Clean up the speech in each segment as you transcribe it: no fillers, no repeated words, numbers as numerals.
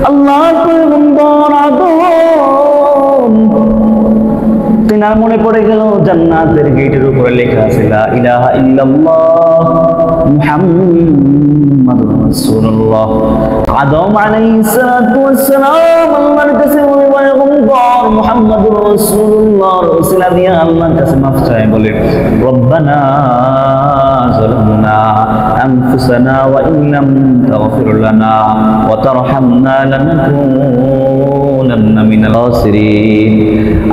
আল্লাহর পয়গম্বর আদম তিনার মনে পড়ে গেল জান্নাতের গেটের উপরে লেখা আছে লা ইলাহা ইল্লাল্লাহ মুহাম্মাদুর রাসূলুল্লাহ। আদম আলাইহিস সালাতু ওয়াস সালাম আল্লাহর কাছে ওই পয়গম্বর মুহাম্মাদুর রাসূলুল্লাহ রাসূলা দিয়া আল্লাহর কাছে মাফ চায় বলে রব্বানা যালামনা আনফুসানা ওয়া ইন লাম তাগফির লানা ওয়া তারহামনা লানাকুনান্না মিনাল খাসিরিন।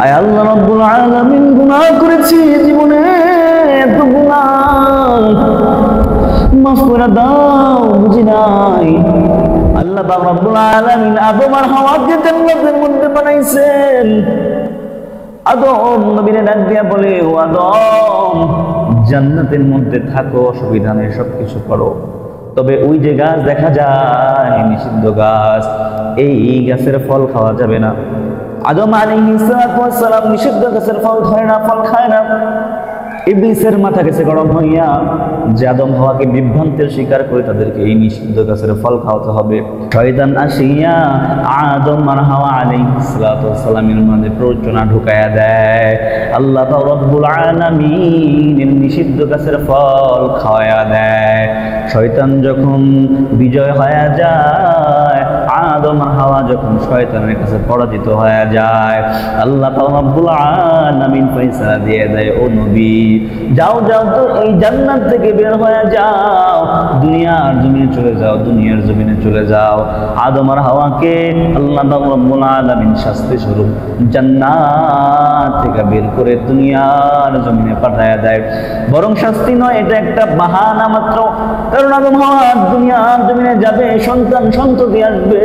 আয় আল্লাহ রাব্বুল আলামিন গুনাহ করেছি জীবনে, এত গুনাহ মাফ করে দাও, বুঝি নাই। আল্লাহ পাক রব্বুল আলামিন আদম আর হাওয়াকে জান্নাতের মধ্যে বানাইছেন। আদম নবীরে ডাক দিয়া বলে, ও আদম জান্নাতের মধ্যে থাকো, অসুবিধা নেই, সবকিছু করো, তবে ওই যে গাছ দেখা যায় নিষিদ্ধ গাছ, এই গাছের ফল খাওয়া যাবে না। আদম আলাইহিস সালাম নিষিদ্ধ গাছের ফল ধরে না, ফল খায় না। ইবলিসের মাথা গেছে গরম হইয়া যে আদম হাওয়াকে বিভ্রান্তের শিকার করে তাদেরকে এই নিষিদ্ধ গাছের ফল খাওয়াতে হবে। শয়তান আসিয়া আদম আর হাওয়া আলাইহিস সালামের মধ্যে প্ররোচনা ঢুকায়া দেয়। আল্লাহ পাক রব্বুল আলামিন নিষিদ্ধ গাছের ফল খাওয়ায়া দেয়। শয়তান যখন বিজয় হয়ে যায়, আদম আর হাওয়া যখন শয়তানের কাছে পরাজিত হয়ে যায়, আল্লাহ পাক রব্বুল আলামিন ফয়সালা দিয়ে দেয়, ও নবী যাও যাও তো এই জান্নাত থেকে বের হয়ে যাও, দুনিয়ার জমিনে চলে যাও, দুনিয়ার জমিনে চলে যাও। আদম আর হাওয়াকে আল্লাহ পাক রব্বুল আলামিন শাস্তি স্বরূপ জান্নাত থেকে বের করে দুনিয়ার জমিনে পাঠায়া দেয়। বরং শাস্তি নয়, এটা একটা বাহানা মাত্র, কারণ আদম হাওয়া দুনিয়ার জমিনে যাবে, সন্তান সন্ততি আসবে,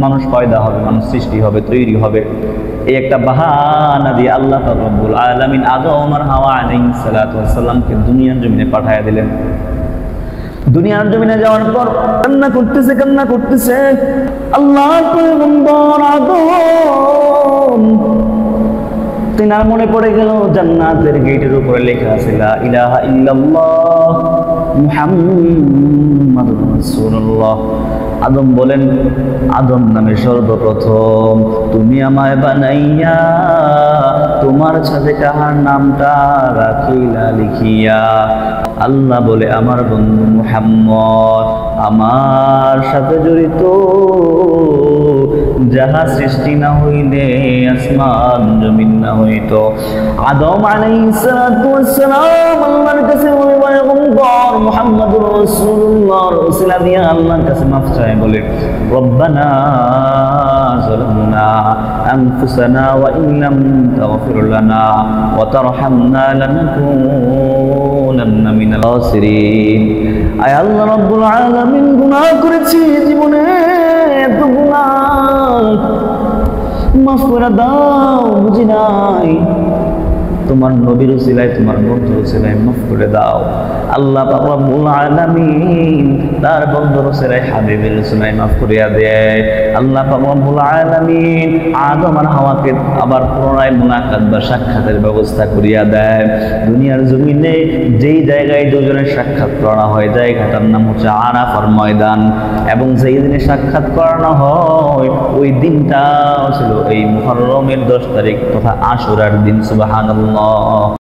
মানুষ পয়দা হবে, মানুষ সৃষ্টি হবে, তৈরি হবে, এই একটা বাহানা দিয়ে আল্লাহ পাক রব্বুল আলামিন আদম আর হাওয়া আলাইহিস সালাতু ওয়াস সালামকে দুনিয়ার জমিনে পাঠায়া দিলেন। দুনিয়ার জমিনে যাওয়ার পর কান্না করতেছে আল্লাহর পয়গম্বর আদম তিনার মনে পড়ে গেল জান্নাতের গেটের উপরে লেখা আছে লা ইলাহা ইল্লাল্লাহ মুহাম্মাদুর রাসূলুল্লাহ। আদম বলেন, আদম নামে সর্বপ্রথম তুমি আমায় বানাইয়া তোমার সাথে কাহার নামটা রাখিলা লিখিয়া। আল্লাহ বলে, আমার বন্ধু মুহাম্মদ আমার সাথে জড়িত, যাহা সৃষ্টি না হইলে আসমান জমিন না হইত। আদম আলাইহিস সালাতু ওয়াস সালাম আল্লাহর কাছে ওই পয়গম্বর মুহাম্মাদুর রাসূলুল্লাহ রাসূলা দিয়া আল্লাহর কাছে মাফ চায় বলে রব্বানা যালামনা আনফুসানা ওয়া ইন লাম তাগফির লানা ওয়া তারহামনা লানাকুনান্না মিনাল খাসিরিন। আয় আল্লাহ রাব্বুল আলামিন গুনাহ করেছি জীবনে, এত গুনাহ মাফ করে দাও, বুঝি নাই। তোমার নবীর উসিলায়, তোমার বন্ধুর উসিলায় মাফ করে দাও। আল্লাহ পাক রব্বুল আলামিন তার বন্ধুর উসিলায় হাবিবের উসিলায় মাফ করিয়া দেয়। আল্লাহ পাক রব্বুল আলামিন আদম আর হাওয়াকে আবার পুনরায় মুলাকাত বা সাক্ষাতের ব্যবস্থা করিয়া দেয়। দুনিয়ার জমিনে যেই জায়গায় দুজনের সাক্ষাৎ করানো হয়, জায়গাটার নাম হচ্ছে আরাফার ময়দান, এবং যেই দিনে সাক্ষাৎ করানো হয় ওই দিনটা ছিল এই মুহররমের 10 তারিখ তথা আশুরার দিন। সুবহানাল্লাহ।